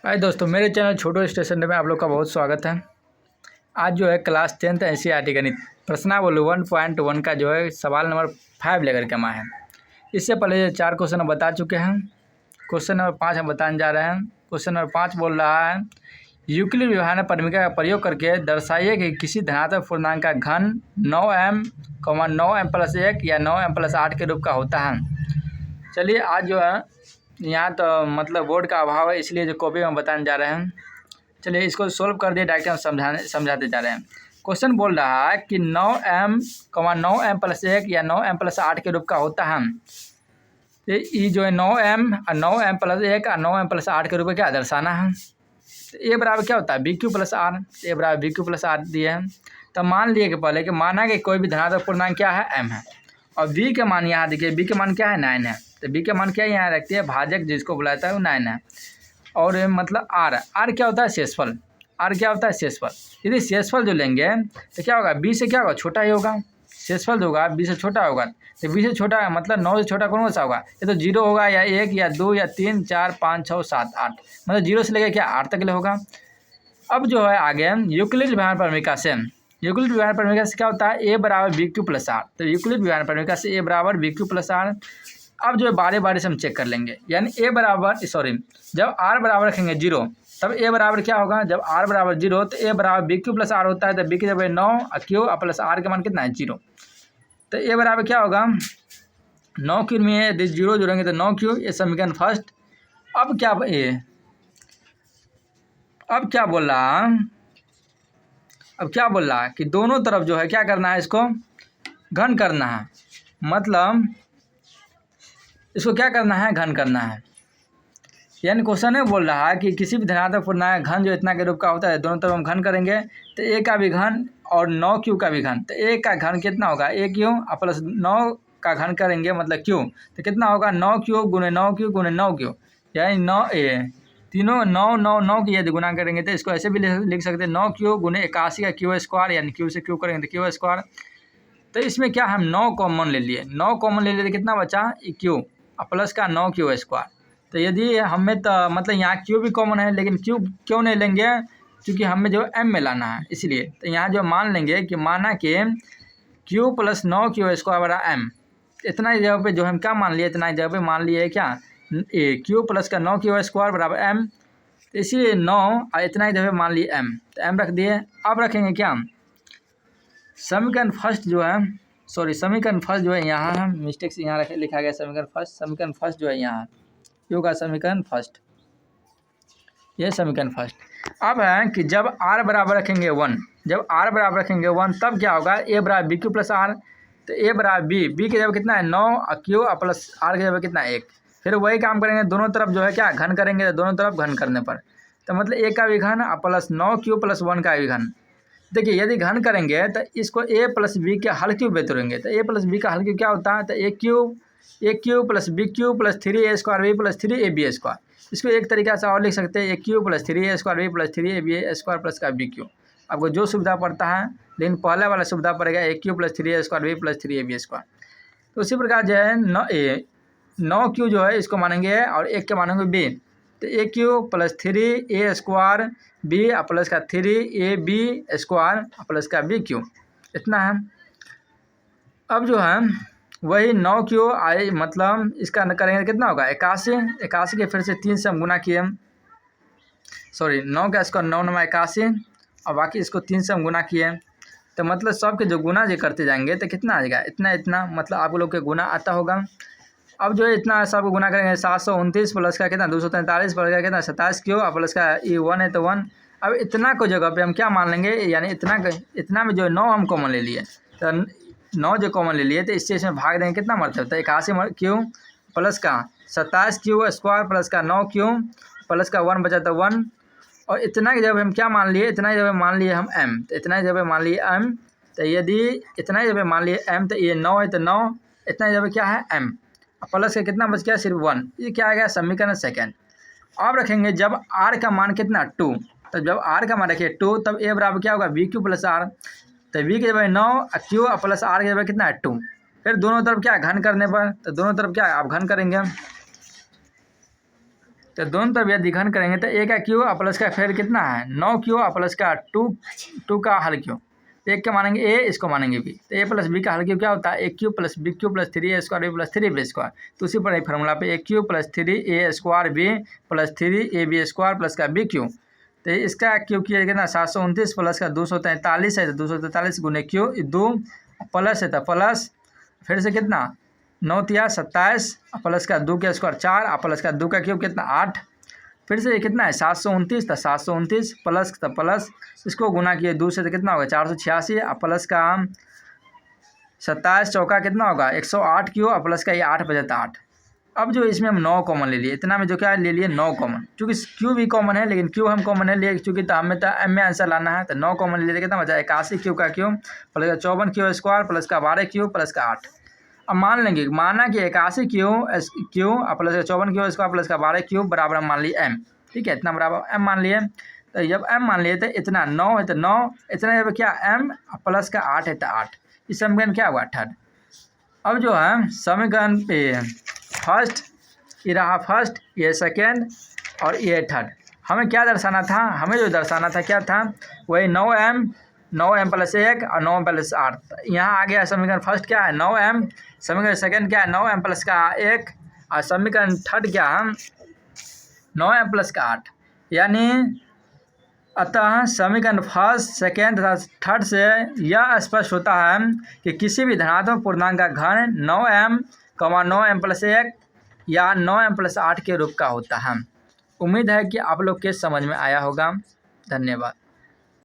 हाय दोस्तों, मेरे चैनल छोटू स्टेशनरी में आप लोग का बहुत स्वागत है। आज जो है क्लास 10th एनसीईआरटी गणित प्रश्नावली 1.1 का जो है सवाल नंबर 5 लेकर के हम आए हैं। इससे पहले 4 क्वेश्चन हम बता चुके हैं। क्वेश्चन नंबर 5 हम बताने जा रहे हैं। क्वेश्चन नंबर 5 बोल रहा है, यूक्लिड व्यवहार परिमिका का प्रयोग करके दर्शाइए कि किसी धनात्मक पूर्णांक का घन 9m, 9m+1 या 9m+8 के रूप का होता है। चलिए, आज जो है यहाँ तो मतलब बोर्ड का अभाव है, इसलिए जो कॉपी में बताने जा रहे हैं। चलिए इसको सोल्व कर दिए, डायरेक्ट हम समझाते जा रहे हैं। क्वेश्चन बोल रहा है कि 9m, 9m+1 या 9m+8 के रूप का होता है। तो ये जो है 9m और 9m+1 और 9m+8 के रूप में क्या दर्शाना है। तो ए बराबर क्या होता है BQ+R। ए बराबर BQ+R दिए हैं। तो मान लिए कि पहले कि माना कि कोई भी धनात्मक पूर्णांक क्या है m है, और b के मान यहाँ देखिए, b के मान क्या है 9 है। तो b के मान क्या यहाँ रखते हैं, भाजक जिसको बुलाता है वो 9 है। और मतलब r क्या होता है शेषफल। r क्या होता है शेषफल। यदि शेषफल जो लेंगे तो क्या होगा, b से क्या होगा छोटा ही होगा। शेषफल जो होगा b से छोटा होगा। तो b से छोटा मतलब 9 से छोटा कौन सा होगा, ये तो 0 होगा या 1 या 2 या 3 4 5 6 7 8, मतलब 0 से लेकर क्या 8 तक ले होगा। अब जो है आगे यूक्लिड व्यवहार परिमिका से, यूक्लिड व्यवहार परिमिका से क्या होता है a बराबर BQ+R। तो यूक्लिड व्यवहार परिमिका से a बराबर BQ+R। अब जो है बारी बारी से हम चेक कर लेंगे, यानी a बराबर जब r बराबर रखेंगे 0 तब a बराबर क्या होगा, जब r बराबर 0 तो a बराबर BQ+R होता है। तो b की जब 9 q प्लस r के मान कितना है 0। तो a बराबर क्या होगा 9 क्यू में यदि 0 जोड़ेंगे तो 9 क्यू, ये समीकरण फर्स्ट। अब क्या बोल रहा कि दोनों तरफ जो है क्या करना है, इसको घन करना है। मतलब इसको क्या करना है, घन करना है। यानी क्वेश्चन में बोल रहा है कि किसी भी धनात्मक पूर्णांक घन जो इतना के रूप का होता है, दोनों तरफ हम घन करेंगे तो a का भी घन और 9q का भी घन। तो a का घन कितना होगा aq प्लस 9 का घन करेंगे मतलब q, तो कितना होगा 9q गुने 9q गुने 9q, यानी 9a तीनों 9 की यदि गुना करेंगे तो इसको ऐसे भी लिख सकते हैं 9q गुने 81 का q², यानी q से q करेंगे तो q²। तो इसमें क्या हम 9 कॉमन ले लिए, 9 कॉमन ले लिए तो कितना बचा q प्लस का 9q²। तो यदि हमें तो मतलब यहाँ q भी कॉमन है, लेकिन q क्यों नहीं लेंगे, क्योंकि हमें जो m में लाना है इसलिए। तो यहाँ जो मान लेंगे कि माना कि q प्लस 9q² बराबर m, इतना ही जगह पे जो हम क्या मान लिए, इतना ही जगह पे मान लिए क्या q प्लस का 9q² बराबर m, इसीलिए 9 और इतना ही जगह मान लिए m, तो m रख दिए। अब रखेंगे क्या समीकरण फर्स्ट जो है, समीकरण फर्स्ट जो है यहाँ है, मिस्टेक से यहाँ लिखा गया समीकरण फर्स्ट जो है यहाँ क्यों का समीकरण फर्स्ट, ये समीकरण फर्स्ट। अब है कि जब r बराबर रखेंगे 1, जब r बराबर रखेंगे 1 तब क्या होगा a बराबर BQ+R। तो a बराबर b की जगह कितना है 9 और q प्लस r की जगह कितना है 1। फिर वही काम करेंगे, दोनों तरफ जो है क्या घन करेंगे, तो दोनों तरफ घन करने पर तो मतलब a का भी घन और प्लस 9q प्लस 1 का भी घन। देखिए यदि घन करेंगे तो इसको a प्लस b के हल क्यूब में तोड़ेंगे, तो a प्लस b का हल क्यूब क्या होता है, तो a cube plus b plus 3a² b plus 3ab²। इसको एक तरीका से और लिख सकते हैं a³ plus 3a² b plus 3ab² plus का b³। आपको जो सुविधा पड़ता है, लेकिन पहले वाला सुविधा पड़ेगा a³ plus 3a² b plus 3ab²। तो उसी प्रकार जो है 9q जो है इसको मानेंगे और 1 के मानेंगे b। तो a³ plus 3a² b plus का 3ab² प्लस का b³ इतना है। अब जो है वही 9q आई मतलब इसका करेंगे कितना होगा 81 के फिर से 3 से हम गुना किए, 9 का इसको 9 9 81 और बाकी इसको 3 से हम गुना किए। तो मतलब सब के जो गुना जो करते जाएंगे तो कितना आ जाएगा इतना मतलब आप लोग के गुना आता होगा। अब जो है इतना सबको गुना करेंगे 729 प्लस का कितना 243 प्लस का कितना 27q प्लस का ये 1 है तो 1। अब इतना को जगह पे हम क्या मान लेंगे, यानी इतना में जो 9 हम कॉमन ले लिए, तो 9 जो कॉमन ले लिए तो इससे इसमें भाग देंगे कितना मरते होता है 81q प्लस का 27q² प्लस का 9q प्लस का 1 बचा तो 1। और इतना की जगह हम क्या मान लिए, इतना ही जगह मान लिए हम m, तो इतना ही जगह मान लिए m। तो यदि इतना ही जगह मान लिए m तो ये 9 है तो 9, इतना ही जगह क्या है m प्लस का कितना बच गया सिर्फ 1। ये क्या आ गया समीकरण सेकेंड। अब रखेंगे जब r का मान कितना 2, तो जब r का मान रखिए 2 तब a बराबर क्या होगा BQ+R। तो b की जगह 9 q प्लस r की जगह कितना है 2। फिर दोनों तरफ क्या घन करने पर, तो दोनों तरफ क्या आप घन करेंगे, तो दोनों तरफ यदि घन करेंगे तो ए का क्यू और प्लस का फिर कितना है 9 क्यू और प्लस का 2 का हल क्यू। एक का मानेंगे ए, इसको मानेंगे बी। तो ए प्लस बी का हल क्यू क्या होता है A cube plus B cube plus 3a² B plus 3b square. तो उसी पर एक फार्मूला पे A cube plus 3a² B plus 3ab² plus का बी क्यू। तो इसका क्यू किया कितना 729 प्लस का 243 है, तो 243 गुने क्यू 2 प्लस है तो प्लस फिर से कितना 9 तिया 27 प्लस का 2 का स्क्वायर 4 और प्लस का 2 का क्यूब कितना 8। फिर से ये कितना है 729, तो 729 प्लस तो प्लस इसको गुना किए 2 से तो कितना होगा 486 और प्लस का 27 चौका कितना होगा 108 क्यू और प्लस का ये 8 बजे 8। अब जो इसमें हम 9 कॉमन ले लिए, इतना में जो क्या ले लिए 9 कॉमन, चूँकि क्यू भी कॉमन है लेकिन क्यू हम कॉमन है लिए चूँकि तो हमें तो एम में आंसर लाना है, तो 9 कॉमन ले लिए कितना बचा 81 क्यू का क्यू प्लस का 54 क्यू स्क्वायर प्लस का 12 क्यू प्लस का 8। अब मान लेंगे माना कि 81 क्यू और प्लस का 54 क्यू स्क्वायर प्लस का 12 क्यू बराबर हम मान लिए एम। ठीक है, इतना बराबर एम मान लिए। तो जब एम मान लिए तो इतना 9 है तो 9 इतना जब क्या एम प्लस का 8 है तो 8। इस समीकरण क्या हुआ थर्ड। अब जो है समीकरण पे फर्स्ट ये रहा फर्स्ट, ये सेकेंड और ये थर्ड। हमें क्या दर्शाना था, हमें जो दर्शाना था क्या था वही 9m प्लस 1 और 9m प्लस 8। यहाँ आ गया समीकरण फर्स्ट क्या है 9m, समीकरण सेकेंड क्या है 9m प्लस का 1 और समीकरण थर्ड क्या है 9m प्लस का 8। यानी अतः समीकरण फर्स्ट सेकेंड तथा थर्ड से यह स्पष्ट होता है कि किसी भी धनात्मक पूर्णांक का घन 9m 9m प्लस 1 या 9m प्लस 8 के रूप का होता है। उम्मीद है कि आप लोग के समझ में आया होगा। धन्यवाद।